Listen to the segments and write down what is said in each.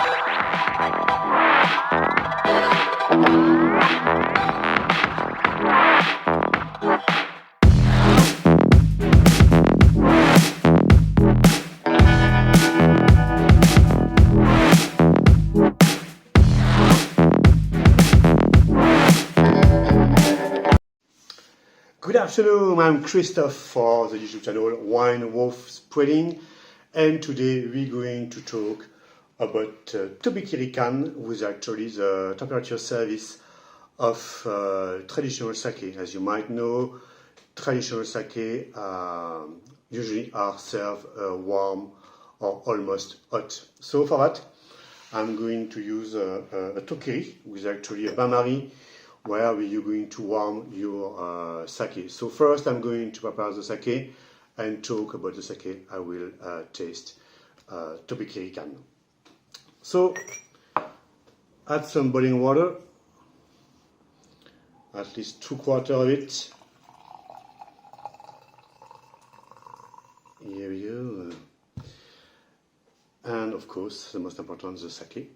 Good afternoon, I'm Christophe for the YouTube channel Wine Wolf Spreading, and today we're going to talk about Tobikiri can, which is actually the temperature service of traditional sake. As you might know, traditional sake usually are served warm or almost hot. So for that, I'm going to use a tokiri, which is actually a bain-marie, where you're going to warm your sake. So first I'm going to prepare the sake and talk about the sake I will taste Tobikiri can. So add some boiling water, at least 2/4 of it. Here we go. And of course, the most important, the sake.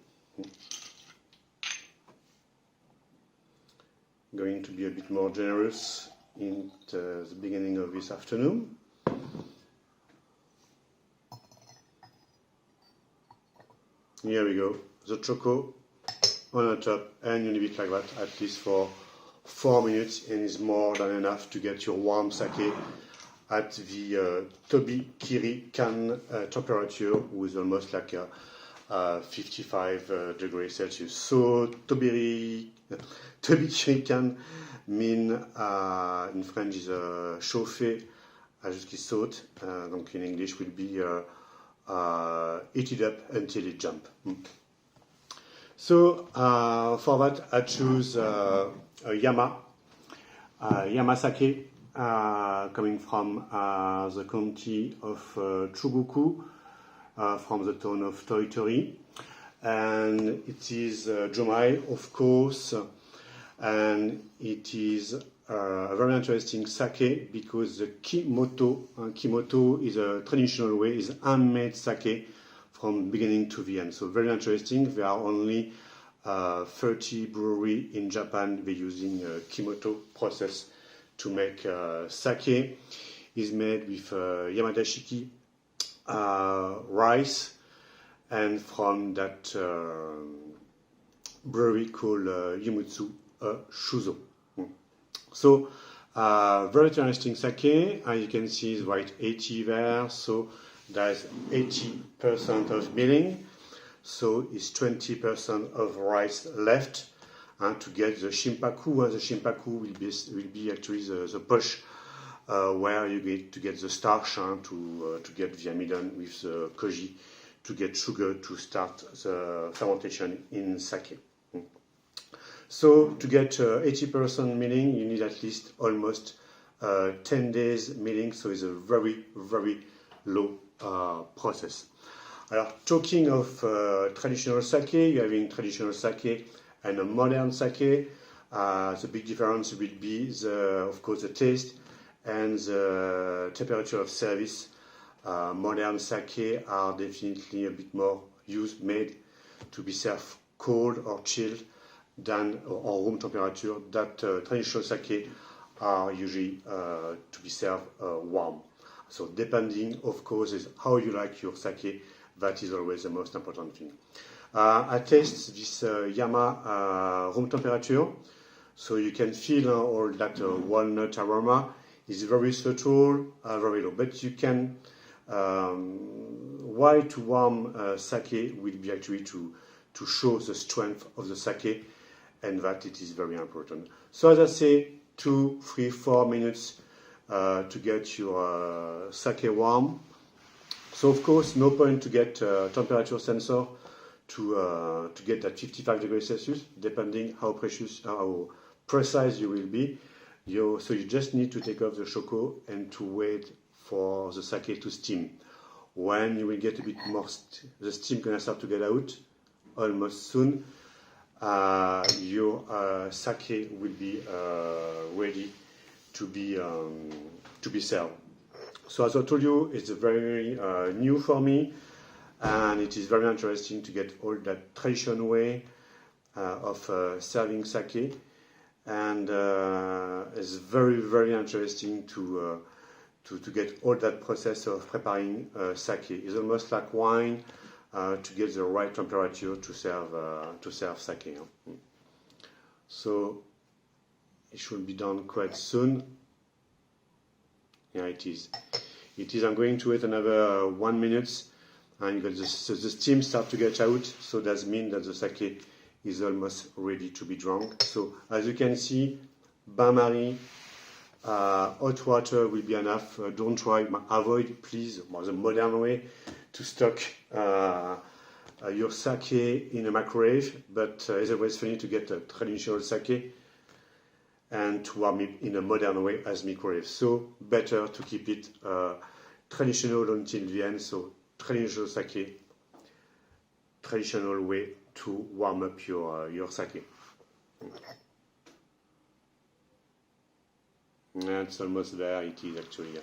Going to be a bit more generous in the beginning of this afternoon. Here we go, the choco on the top, and you leave it like that at least for 4 minutes, and it's more than enough to get your warm sake at the Tobikiri can temperature with almost like 55 degrees Celsius. So Tobikiri can mean in French is chauffé à ce qui saute, donc in English will be heat it up until it jump. So for that I choose a Yama sake coming from the county of Chugoku, from the town of Tobikiri, and it is Junmai, of course, and it is a very interesting sake because the Kimoto is a traditional way, is handmade sake from beginning to the end. So very interesting. There are only 30 breweries in Japan. They're using Kimoto process to make sake. Is made with Yamadashiki rice, and from that brewery called Yumutsu Shuzo. So very interesting sake. As you can see, it's right 80 there, so there's 80% of milling, so it's 20% of rice left, and to get the shimpaku, and the shimpaku will be actually the push where you get to get the starch to get the amidon with the koji to get sugar to start the fermentation in sake. So to get 80% milling, you need at least almost 10 days milling, so it's a very, very low process. Alors, talking of traditional sake, you're having traditional sake and a modern sake. The big difference will be, of course, the taste and the temperature of service. Modern sake are definitely a bit more made to be served cold or chilled than or room temperature. That traditional sake are usually to be served warm. So depending, of course, is how you like your sake. That is always the most important thing. I taste this Yama room temperature, so you can feel all that walnut aroma. It's very subtle, very low, but you can. Why to warm sake will be actually to show the strength of the sake, and that it is very important. So as I say, 2, 3, 4 minutes to get your sake warm. So of course, no point to get temperature sensor to get that 55 degrees Celsius, depending how precise you will be. So you just need to take off the choco and to wait for the sake to steam. When you will get a bit more, the steam gonna start to get out almost soon. Your sake will be ready to be served. So as I told you, it's very new for me. and it is very interesting to get all that traditional way of serving sake, and it's very interesting to get all that process of preparing sake. It's almost like wine, to get the right temperature to serve sake. So it should be done quite soon. Yeah, it is. It is. I'm going to wait another 1 minute, and the steam start to get out. So that means that the sake is almost ready to be drunk. So as you can see, bain-marie, hot water will be enough. Don't try, avoid, please, the modern way to stock your sake in a microwave. But it's always funny to get a traditional sake and to warm it in a modern way as microwave. So better to keep it traditional until the end. So traditional sake, traditional way to warm up your sake. It's almost there. It is actually.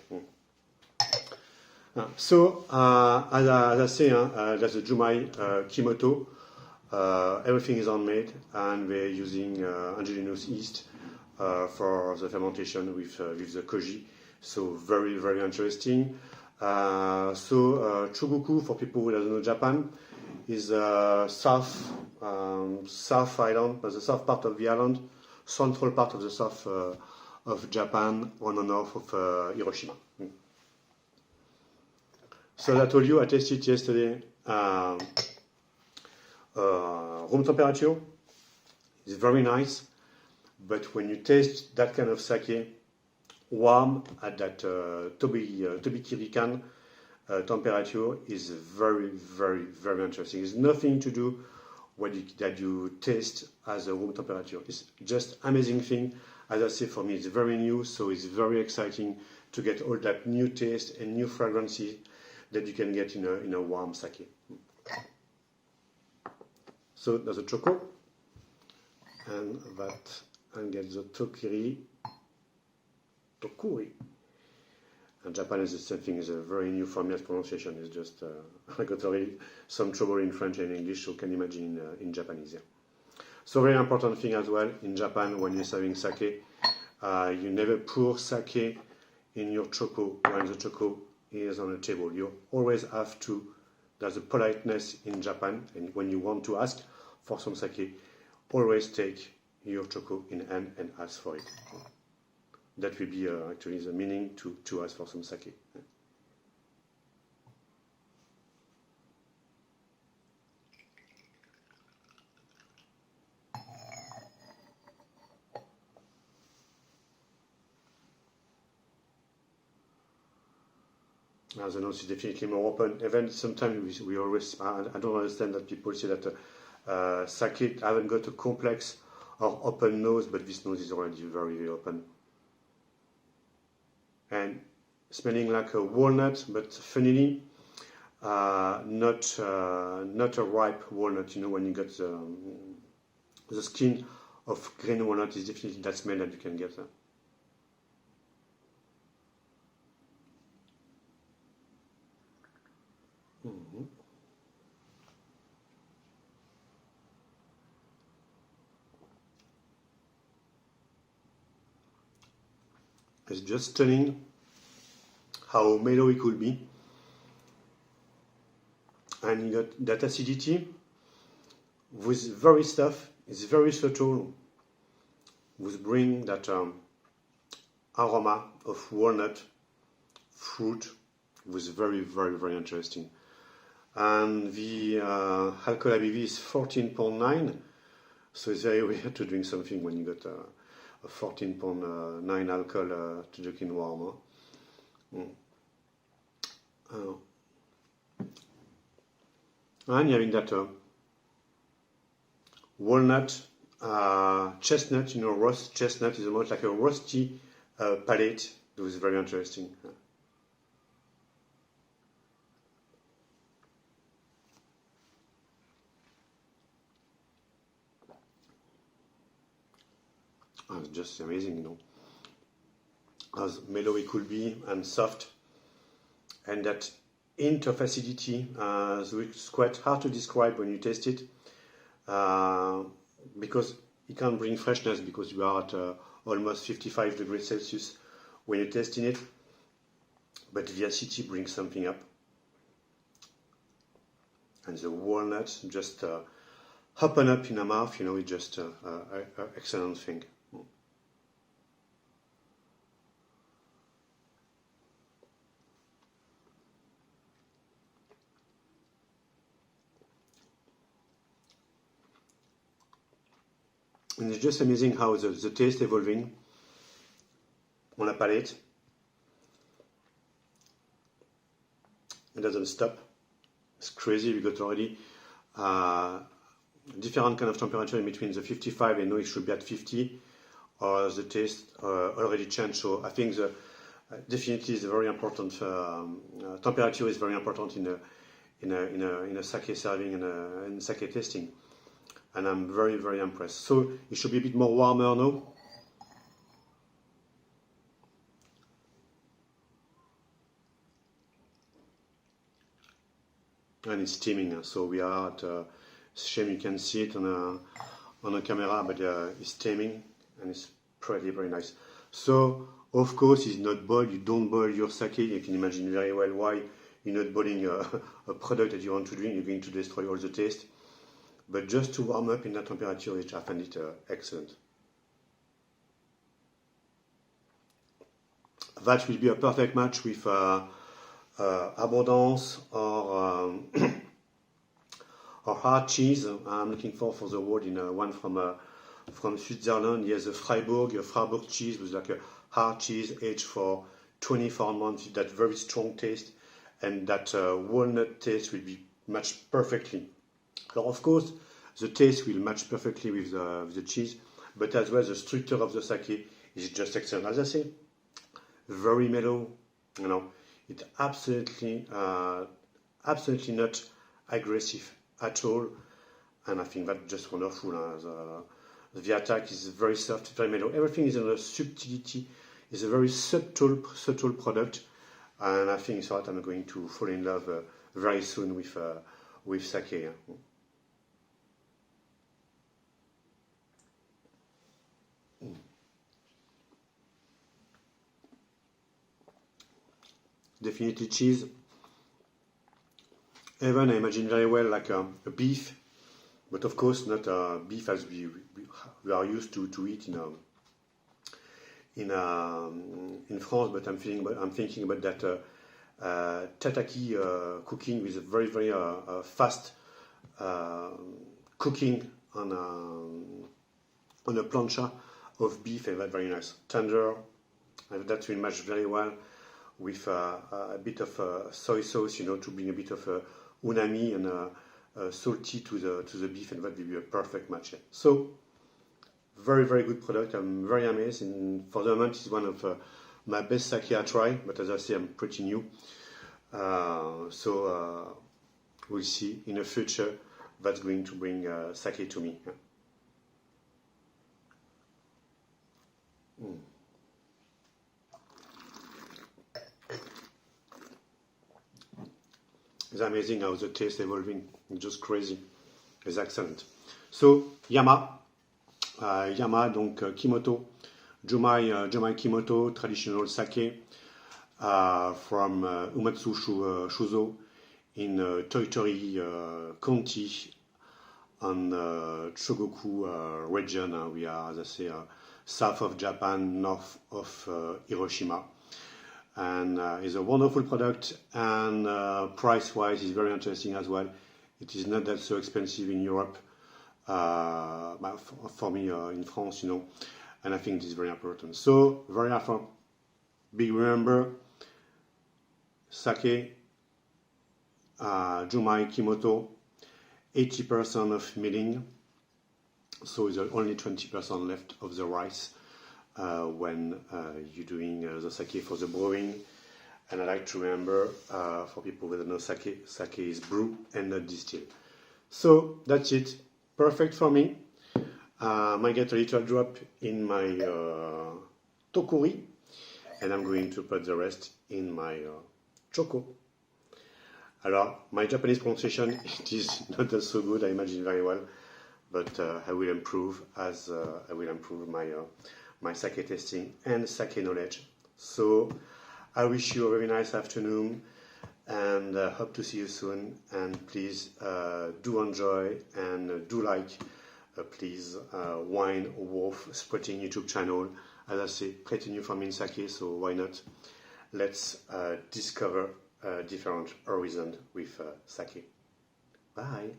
So as I say, that's the Junmai Kimoto. Everything is handmade, and we're using endogenous yeast for the fermentation with the koji. So very interesting. Chugoku, for people who don't know Japan, is south island, the south part of the island, central part of the south of Japan, on the north of Hiroshima. So as I told you, I tasted yesterday room temperature. It's very nice, but when you taste that kind of sake warm at that Tobikiri can temperature, is very interesting. It's nothing to do with that you taste as a room temperature. It's just amazing thing. As I say, for me, it's very new, so it's very exciting to get all that new taste and new fragrances that you can get in a warm sake. So there's a choco, and get the tokuri. And Japan is the same thing. Is a very new for me as pronunciation. It's just I got some trouble in French and English, so can imagine in Japanese. Yeah. So very important thing as well in Japan when you're serving sake, you never pour sake in your choco when the choco is on the table. You always have to. There's a politeness in Japan, and when you want to ask for some sake, always take your choco in hand and ask for it. That will be actually the meaning to ask for some sake. As I know, it's definitely more open. Even sometimes we always, I don't understand that people say that sake haven't got a complex or open nose, but this nose is already very open. And smelling like a walnut, but funnily, not a ripe walnut. You know, when you get the skin of green walnut, is definitely that smell that you can get. It's just stunning how mellow it could be, and you got that acidity with very stuff. It's very subtle, with bring that aroma of walnut fruit, was very interesting. And the alcohol ABV is 14.9, so it's very weird to drink something when you got a 14.9 alcohol to drink in warm. And having that walnut, chestnut, you know, roast chestnut is almost like a roasty palate. It was very interesting. It's just amazing, you know, as mellow it could be and soft, and that hint of acidity, so it's quite hard to describe when you taste it, because it can't bring freshness because you are at almost 55 degrees Celsius when you're tasting it, but the acidity brings something up. And the walnuts just open up in the mouth, it's just an excellent thing. And it's just amazing how the taste evolving on the palate. It doesn't stop. It's crazy because already different kind of temperature in between the 55 and now it should be at 50, or the taste already changed. So I think definitely is very important. Temperature is very important in a sake serving and in sake tasting. And I'm very, very impressed. So it should be a bit more warmer now. And it's steaming, so we are at shame you can see it on a camera, but it's steaming and it's pretty very nice. So of course it's not boiled. You don't boil your sake. You can imagine very well why you're not boiling a product that you want to drink. You're going to destroy all the taste. But just to warm up in that temperature, I find it excellent. That will be a perfect match with abondance or hard cheese. I'm looking for the word in one from Switzerland. Yes, a Freiburg cheese with like a hard cheese aged for 24 months. That very strong taste, and that walnut taste will be matched perfectly. So of course, the taste will match perfectly with the cheese, but as well the structure of the sake is just excellent. As I say, very mellow. It's absolutely not aggressive at all, and I think that's just wonderful. The attack is very soft, very mellow. Everything is in a subtlety. It's a very subtle product, and I think it's what I'm going to fall in love very soon with sake. Definitely cheese. Even I imagine very well like a beef, but of course not beef as we are used to eat in France. But I'm thinking about that tataki cooking with a very very fast cooking on a plancha of beef, and that's very nice, tender, and that will match very well with a bit of soy sauce, to bring a bit of unami and salty to the beef, and that will be a perfect match. So, very, very good product. I'm very amazed. And for the moment, it's one of my best sake I try, but as I say, I'm pretty new. So, we'll see in the future that's going to bring sake to me. It's amazing how the taste evolving. It's just crazy. It's excellent. So Yama, donc Kimoto, Junmai Kimoto, traditional sake from Umatsu Shuzo in Toitori County on Chogoku region. We are, as I say, south of Japan, north of Hiroshima. And it's a wonderful product, and price-wise is very interesting as well. It is not that so expensive in Europe, for me in France, and I think this is very important. So, very important. Big remember, sake, Junmai Kimoto, 80% of milling, so there's only 20% left of the rice. When you're doing the sake for the brewing. And I like to remember, for people who don't know sake is brew and not distilled. So that's it. Perfect for me. Might get a little drop in my tokuri, and I'm going to put the rest in my choco. Alors, my Japanese pronunciation, it is not that so good, I imagine very well, but I will improve as I will improve my sake tasting and sake knowledge. So, I wish you a very nice afternoon and hope to see you soon. And please do enjoy and do like, please, Wine Wolf Spotting YouTube channel. As I say, pretty new for me in sake, so why not? Let's discover different horizons with sake. Bye.